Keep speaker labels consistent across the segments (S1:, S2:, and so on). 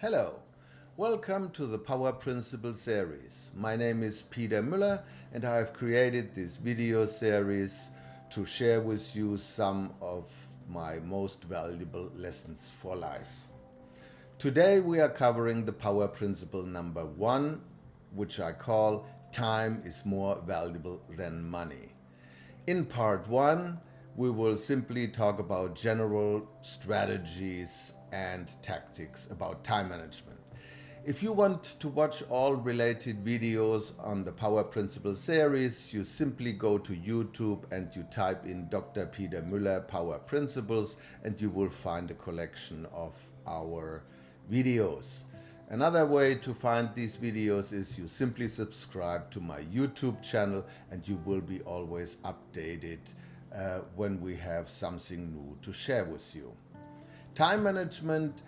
S1: Hello, welcome to the Power Principle series. My name is Peter Mueller and I have created this video series to share with you some of my most valuable lessons for life. Today we are covering the Power Principle number 1, which I call Time is more valuable than money. In part 1, we will simply talk about general strategies and tactics about time management. If you want to watch all related videos on the Power Principle series, you simply go to YouTube and you type in Dr. Peter Mueller Power Principles and you will find a collection of our videos. Another way to find these videos is you simply subscribe to my YouTube channel and you will be always updated when we have something new to share with you. Time management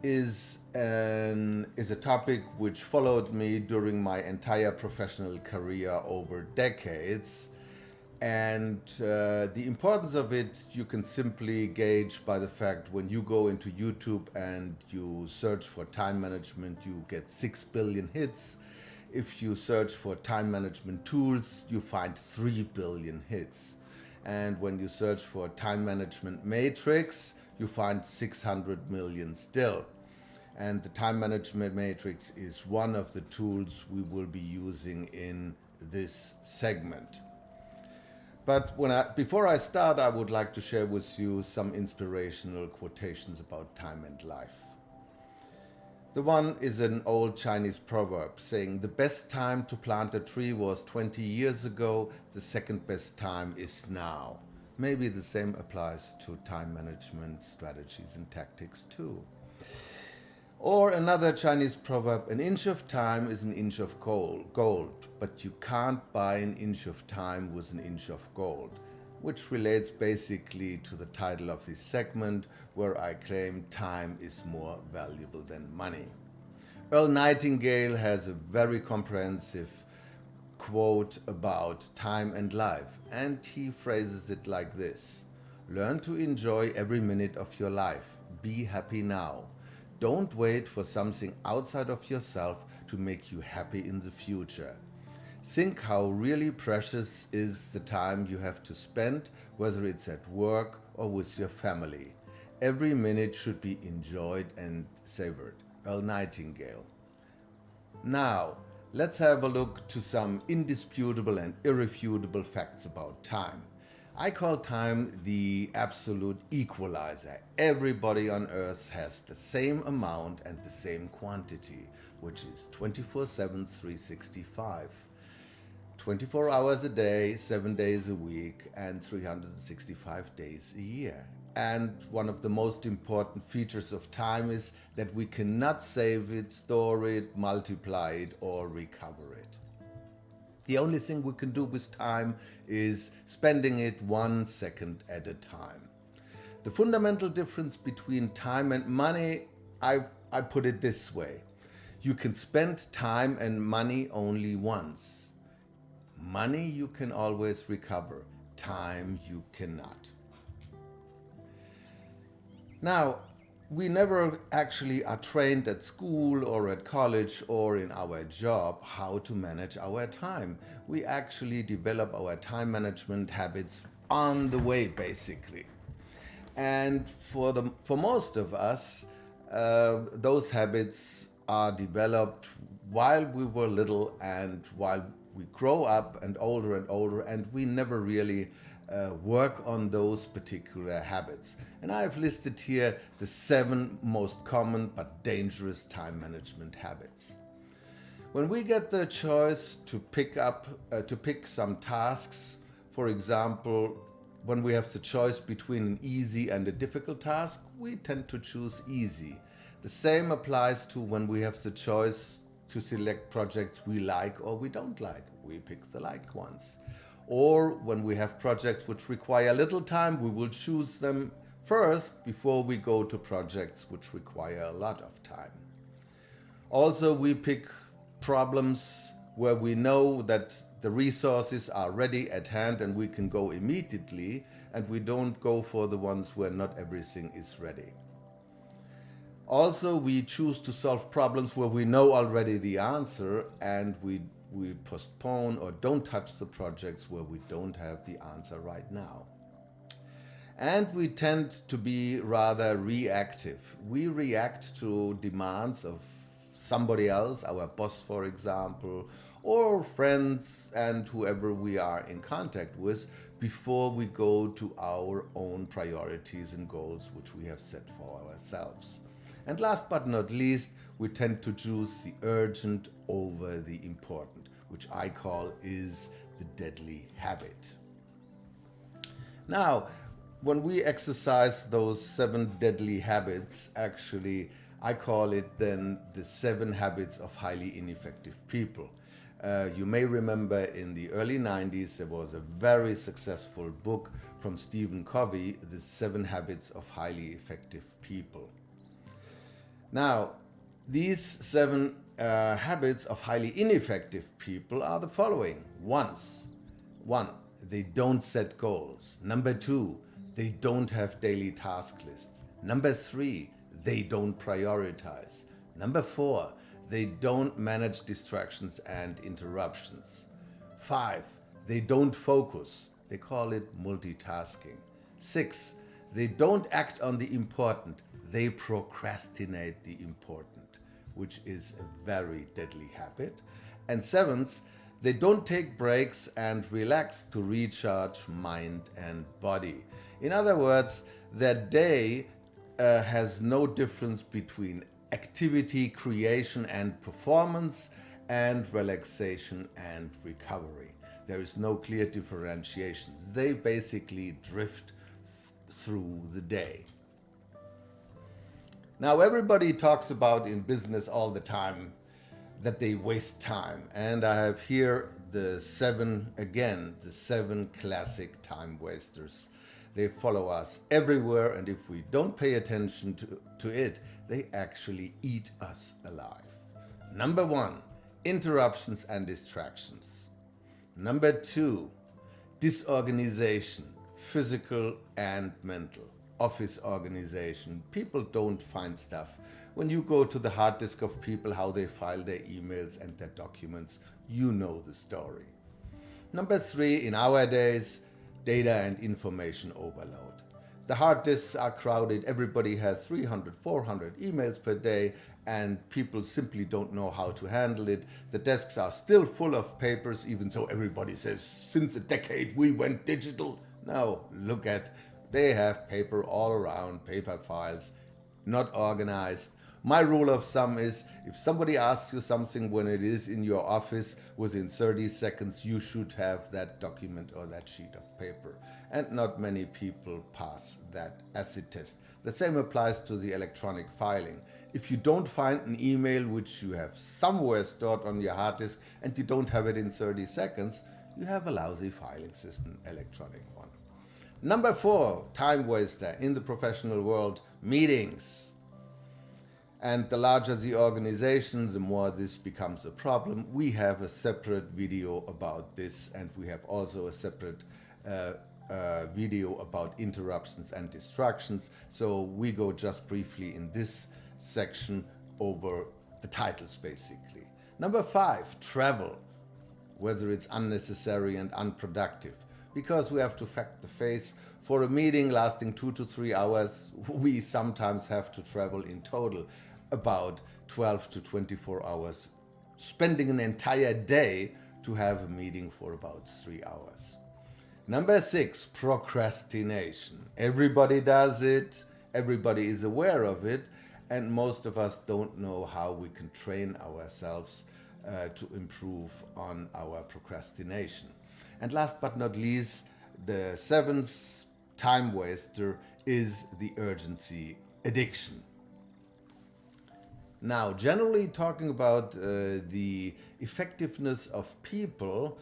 S1: is a topic which followed me during my entire professional career over decades, and the importance of it you can simply gauge by the fact when you go into YouTube and you search for time management, you get 6 billion hits. If you search for time management tools, you find 3 billion hits. And when you search for time management matrix, you find 600 million still. And the time management matrix is one of the tools we will be using in this segment. But before I start, I would like to share with you some inspirational quotations about time and life. The one is an old Chinese proverb saying, the best time to plant a tree was 20 years ago, the second best time is now. Maybe the same applies to time management strategies and tactics too. Or another Chinese proverb, an inch of time is an inch of gold, but you can't buy an inch of time with an inch of gold, which relates basically to the title of this segment, where I claim time is more valuable than money. Earl Nightingale has a very comprehensive quote about time and life, and he phrases it like this: learn to enjoy every minute of your life. Be happy now. Don't wait for something outside of yourself to make you happy in the future. Think how really precious is the time you have to spend, whether it's at work or with your family. Every minute should be enjoyed and savored. Earl Nightingale. Now, let's have a look to some indisputable and irrefutable facts about time. I call time the absolute equalizer. Everybody on earth has the same amount and the same quantity, which is 24/7, 365. 24 hours a day, 7 days a week, and 365 days a year. And one of the most important features of time is that we cannot save it, store it, multiply it, or recover it. The only thing we can do with time is spending it 1 second at a time. The fundamental difference between time and money, I put it this way. You can spend time and money only once. Money you can always recover. Time you cannot. Now, we never actually are trained at school or at college or in our job how to manage our time. We actually develop our time management habits on the way, basically. And for most of us, those habits are developed while we were little and while we grow up and older, and we never really work on those particular habits. And I've listed here the 7 most common but dangerous time management habits. When we get the choice to pick some tasks, for example, when we have the choice between an easy and a difficult task, we tend to choose easy. The same applies to when we have the choice to select projects we like or we don't like. We pick the liked ones. Or when we have projects which require little time, we will choose them first before we go to projects which require a lot of time. Also, we pick problems where we know that the resources are ready at hand and we can go immediately, and we don't go for the ones where not everything is ready. Also, we choose to solve problems where we know already the answer, and we postpone or don't touch the projects where we don't have the answer right now. And we tend to be rather reactive. We react to demands of somebody else, our boss, for example, or friends and whoever we are in contact with, before we go to our own priorities and goals which we have set for ourselves. And last but not least, we tend to choose the urgent over the important, which I call is the deadly habit. Now, when we exercise those 7 deadly habits, actually, I call it then the 7 habits of highly ineffective people. You may remember in the early 90s, there was a very successful book from Stephen Covey, The 7 Habits of Highly Effective People. Now, these 7 habits of highly ineffective people are the following. 1, they don't set goals. Number 2, they don't have daily task lists. Number 3, they don't prioritize. Number 4, they don't manage distractions and interruptions. 5, they don't focus. They call it multitasking. 6, they don't act on the important. They procrastinate the important, which is a very deadly habit. And 7, they don't take breaks and relax to recharge mind and body. In other words, their day has no difference between activity, creation and performance, and relaxation and recovery. There is no clear differentiation. They basically drift through the day. Now, everybody talks about in business all the time that they waste time. And I have here the 7 classic time wasters. They follow us everywhere, and if we don't pay attention to it, they actually eat us alive. Number 1, interruptions and distractions. Number 2, disorganization, physical and mental. Office organization. People don't find stuff. When you go to the hard disk of people, how they file their emails and their documents, you know the story. Number 3, in our days, data and information overload. The hard disks are crowded, everybody has 300, 400 emails per day, and people simply don't know how to handle it. The desks are still full of papers, even so everybody says, since a decade we went digital. No, look at, they have paper all around, paper files, not organized. My rule of thumb is, if somebody asks you something when it is in your office, within 30 seconds you should have that document or that sheet of paper. And not many people pass that acid test. The same applies to the electronic filing. If you don't find an email which you have somewhere stored on your hard disk and you don't have it in 30 seconds, you have a lousy filing system, electronic one. Number 4, time waster in the professional world, meetings. And the larger the organization, the more this becomes a problem. We have a separate video about this, and we have also a separate video about interruptions and distractions. So we go just briefly in this section over the titles basically. Number 5, travel, whether it's unnecessary and unproductive. Because we have to fact the face. For a meeting lasting 2 to 3 hours, we sometimes have to travel in total about 12 to 24 hours, spending an entire day to have a meeting for about 3 hours. Number 6, procrastination. Everybody does it, everybody is aware of it, and most of us don't know how we can train ourselves to improve on our procrastination. And last but not least, the 7th time waster is the urgency addiction. Now, generally talking about the effectiveness of people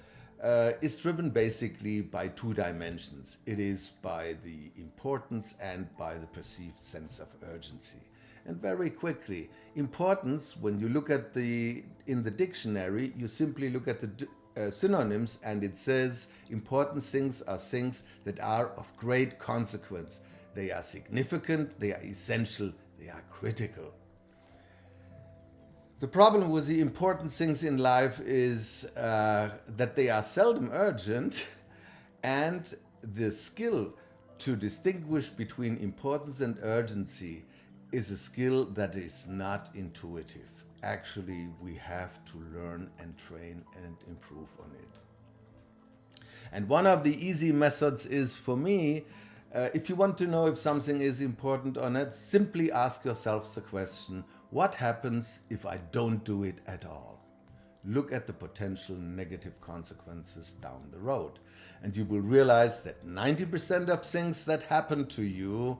S1: is driven basically by 2 dimensions. It is by the importance and by the perceived sense of urgency. And very quickly, importance, when you look at in the dictionary, you simply look at the synonyms, and it says important things are things that are of great consequence. They are significant, they are essential, they they are critical. The problem with the important things in life is that they are seldom urgent, and the skill to distinguish between importance and urgency is a skill that is not intuitive. Actually, we have to learn and train and improve on it. And one of the easy methods is, for me, if you want to know if something is important or not, simply ask yourself the question, what happens if I don't do it at all? Look at the potential negative consequences down the road. And you will realize that 90% of things that happen to you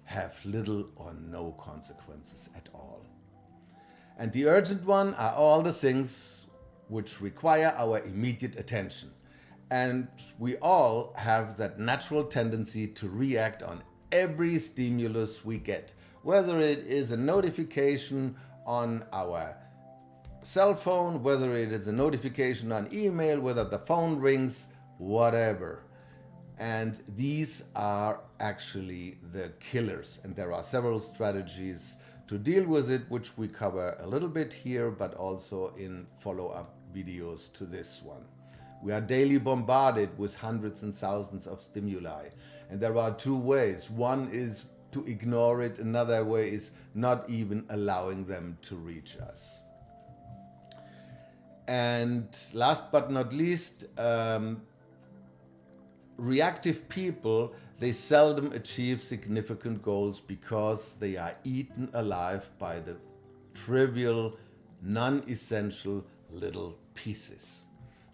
S1: have little or no consequences at all. And the urgent one are all the things which require our immediate attention. And we all have that natural tendency to react on every stimulus we get, whether it is a notification on our cell phone, whether it is a notification on email, whether the phone rings, whatever. And these are actually the killers. And there are several strategies to deal with it, which we cover a little bit here, but also in follow-up videos to this one. We are daily bombarded with hundreds and thousands of stimuli. And there are two ways. One is to ignore it. Another way is not even allowing them to reach us. And last but not least, reactive people, they seldom achieve significant goals because they are eaten alive by the trivial, non-essential little pieces.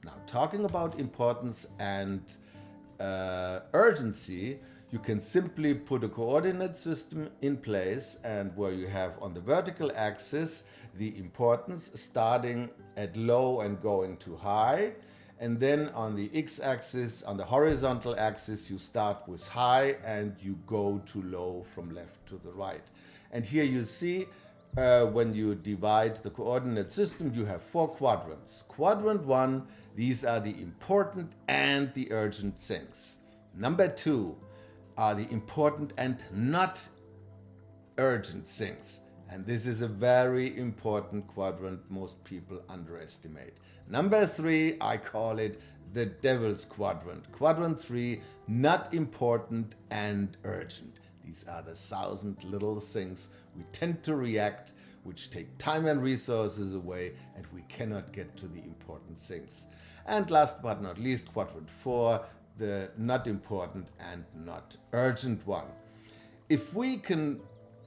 S1: Now, talking about importance and urgency, you can simply put a coordinate system in place, and where you have on the vertical axis the importance starting at low and going to high, and then on the x-axis, on the horizontal axis, you start with high and you go to low from left to the right. And here you see when you divide the coordinate system, you have 4 quadrants. Quadrant 1, these are the important and the urgent things. Number 2 are the important and not urgent things. And this is a very important quadrant most people underestimate. Number 3, I call it the devil's quadrant. Quadrant 3, not important and urgent. These are the 1,000 little things we tend to react, which take time and resources away, and we cannot get to the important things. And last but not least, quadrant 4, the not important and not urgent one. If we can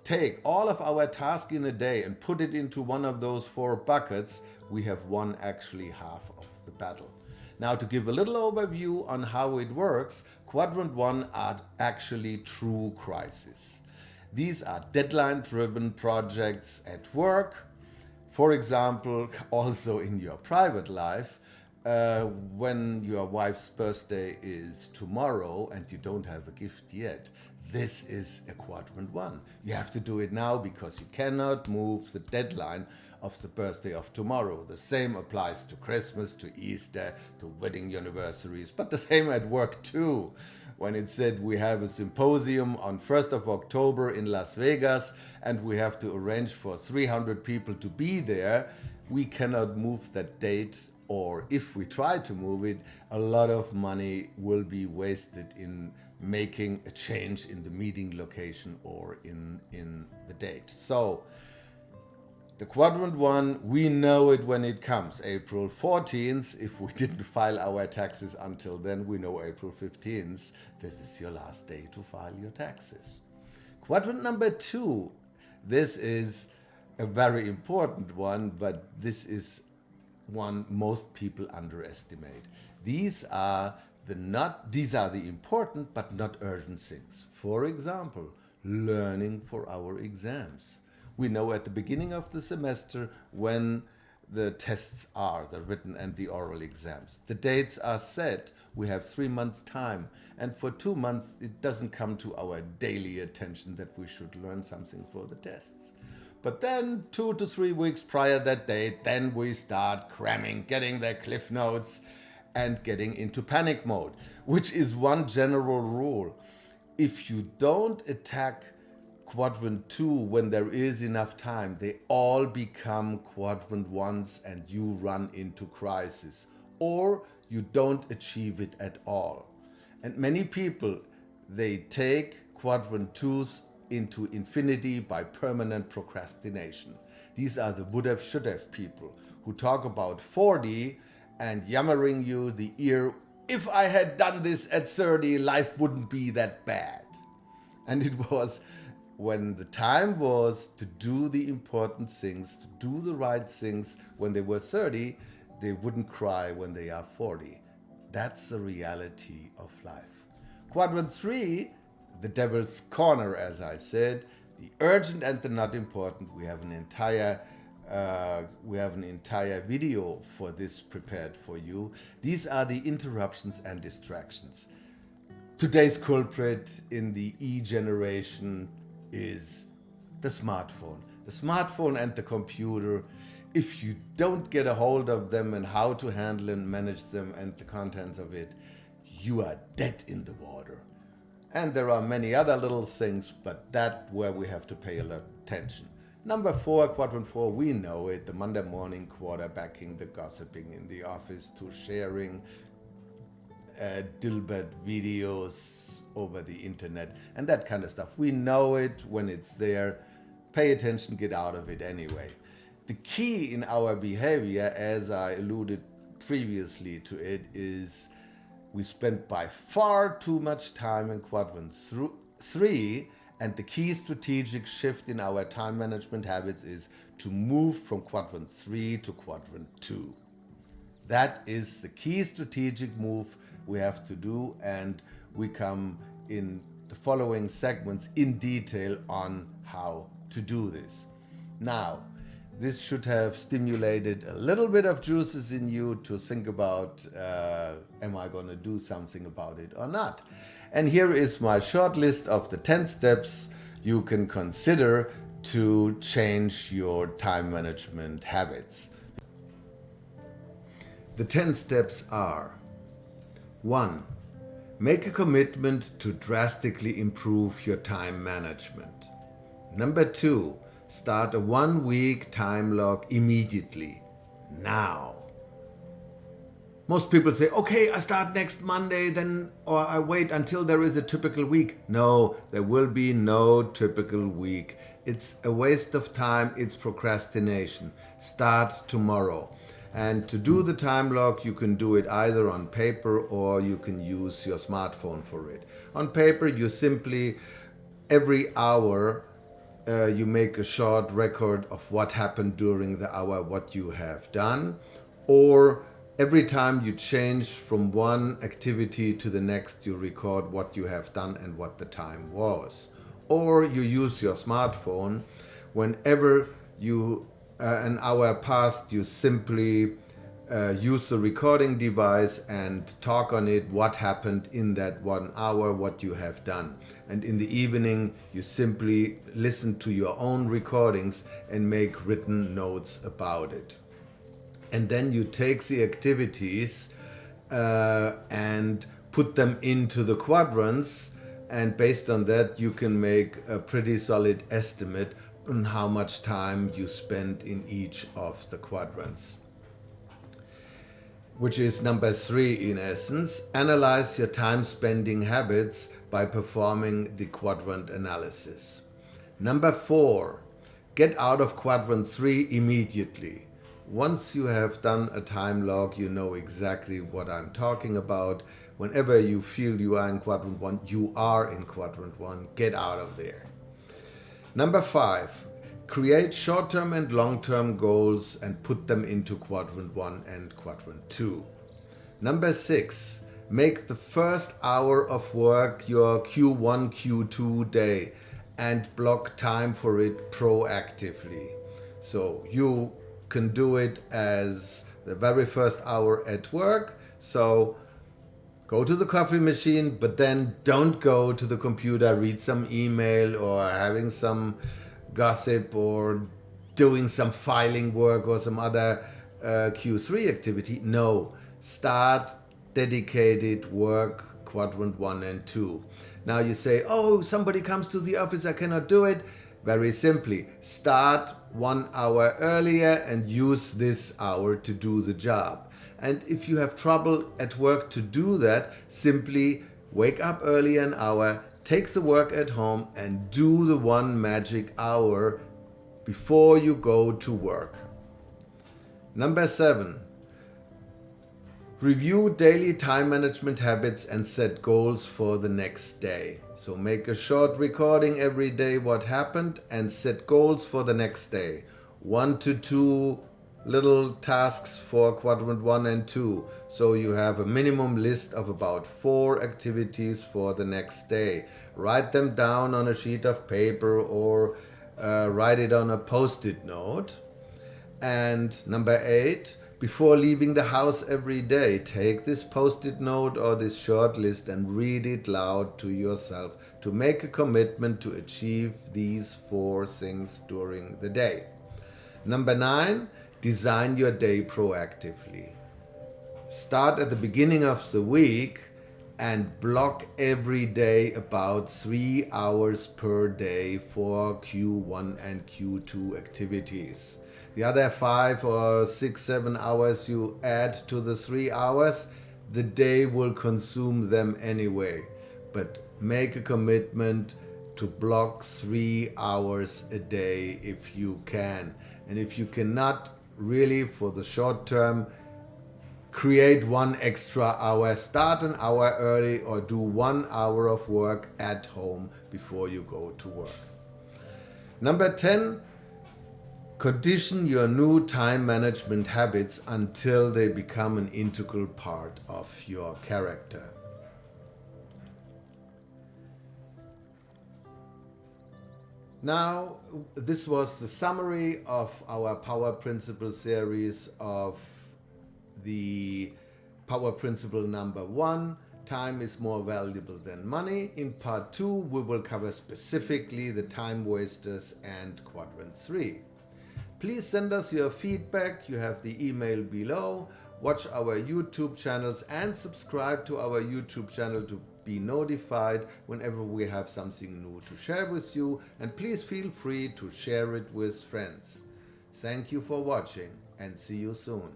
S1: take all of our tasks in a day and put it into one of those 4 buckets, we have won actually half of the battle. Now, to give a little overview on how it works, quadrant 1 are actually true crises. These are deadline-driven projects at work. For example, also in your private life, when your wife's birthday is tomorrow and you don't have a gift yet, this is a quadrant 1. You have to do it now because you cannot move the deadline of the birthday of tomorrow. The same applies to Christmas, to Easter, to wedding anniversaries, but the same at work too. When it said we have a symposium on 1st of October in Las Vegas and we have to arrange for 300 people to be there, we cannot move that date, or if we try to move it, a lot of money will be wasted in making a change in the meeting location or in the date. So the quadrant 1, we know it when it comes. April 14th, if we didn't file our taxes until then, we know April 15th, this is your last day to file your taxes. Quadrant number 2, this is a very important one, but this is one most people underestimate. These are the important but not urgent things. For example, learning for our exams. We know at the beginning of the semester when the tests are, the written and the oral exams. The dates are set. We have 3 months' time. And for 2 months, it doesn't come to our daily attention that we should learn something for the tests. But then 2 to 3 weeks prior that date, then we start cramming, getting the cliff notes and getting into panic mode, which is one general rule. If you don't attack quadrant 2 when there is enough time, they all become quadrant 1s and you run into crisis, or you don't achieve it at all. And many people, they take quadrant 2s into infinity by permanent procrastination. These are the would have, should have people who talk about 40 and yammering you the ear, if I had done this at 30, life wouldn't be that bad. And it was when the time was to do the important things, to do the right things when they were 30, they wouldn't cry when they are 40. That's the reality of life. Quadrant 3, the devil's corner, as I said, the urgent and the not important. We have an entire video for this prepared for you. These are the interruptions and distractions. Today's culprit in the E generation is the smartphone. The smartphone and the computer. If you don't get a hold of them and how to handle and manage them and the contents of it, you are dead in the water. And there are many other little things, but that's where we have to pay a lot of attention. Number 4, quadrant 4, we know it, the Monday morning quarterbacking, the gossiping in the office, to sharing Dilbert videos over the internet and that kind of stuff. We know it when it's there. Pay attention, get out of it anyway. The key in our behavior, as I alluded previously to it, is we spend by far too much time in quadrant 3, and the key strategic shift in our time management habits is to move from quadrant 3 to quadrant 2. That is the key strategic move we have to do, and we come in the following segments in detail on how to do this. Now, this should have stimulated a little bit of juices in you to think about, am I going to do something about it or not? And here is my short list of the 10 steps you can consider to change your time management habits. The 10 steps are: 1. Make a commitment to drastically improve your time management. Number 2. Start a 1-week time log immediately, now. Most people say, okay, I start next Monday, then, or I wait until there is a typical week. No, there will be no typical week. It's a waste of time, it's procrastination. Start tomorrow. And to do the time log, you can do it either on paper or you can use your smartphone for it. On paper, you simply, every hour, you make a short record of what happened during the hour, what you have done. Or every time you change from one activity to the next, you record what you have done and what the time was. Or you use your smartphone. Whenever an hour passed, you simply use the recording device and talk on it, what happened in that 1 hour, what you have done. And in the evening, you simply listen to your own recordings and make written notes about it. And then you take the activities and put them into the quadrants, and based on that you can make a pretty solid estimate on how much time you spend in each of the quadrants. Which is number 3 in essence. Analyze your time spending habits by performing the quadrant analysis. Number 4, get out of quadrant 3 immediately. Once you have done a time log, you know exactly what I'm talking about. Whenever you feel you are in quadrant 1, you are in quadrant 1. Get out of there. Number 5, create short-term and long-term goals and put them into quadrant 1 and quadrant 2. Number 6, make the first hour of work your Q1, Q2 day and block time for it proactively. So you can do it as the very first hour at work. So go to the coffee machine, but then don't go to the computer, read some email or having some gossip or doing some filing work or some other Q3 activity. No, start dedicated work quadrant 1 and 2. Now you say, oh, somebody comes to the office, I cannot do it. Very simply, start 1 hour earlier and use this hour to do the job. And if you have trouble at work to do that, simply wake up early an hour, take the work at home and do the 1 magic hour before you go to work. Number 7, review daily time management habits and set goals for the next day. So make a short recording every day what happened and set goals for the next day. 1 to 2 little tasks for quadrant 1 and 2. So you have a minimum list of about 4 activities for the next day. Write them down on a sheet of paper or write it on a post-it note. And number 8, before leaving the house every day, take this post-it note or this short list and read it loud to yourself to make a commitment to achieve these 4 things during the day. Number 9, design your day proactively. Start at the beginning of the week and block every day about 3 hours per day for Q1 and Q2 activities. The other 5 or 6, 7 hours you add to the 3 hours, the day will consume them anyway. But make a commitment to block 3 hours a day if you can. And if you cannot, really for the short term, create 1 extra hour, start an hour early or do 1 hour of work at home before you go to work. Number 10, condition your new time management habits until they become an integral part of your character. Now, this was the summary of our Power Principle series of the Power Principle number 1, time is more valuable than money. In part 2, we will cover specifically the time wasters and quadrant 3. Please send us your feedback. You have the email below. Watch our YouTube channels and subscribe to our YouTube channel to be notified whenever we have something new to share with you. And please feel free to share it with friends. Thank you for watching and see you soon.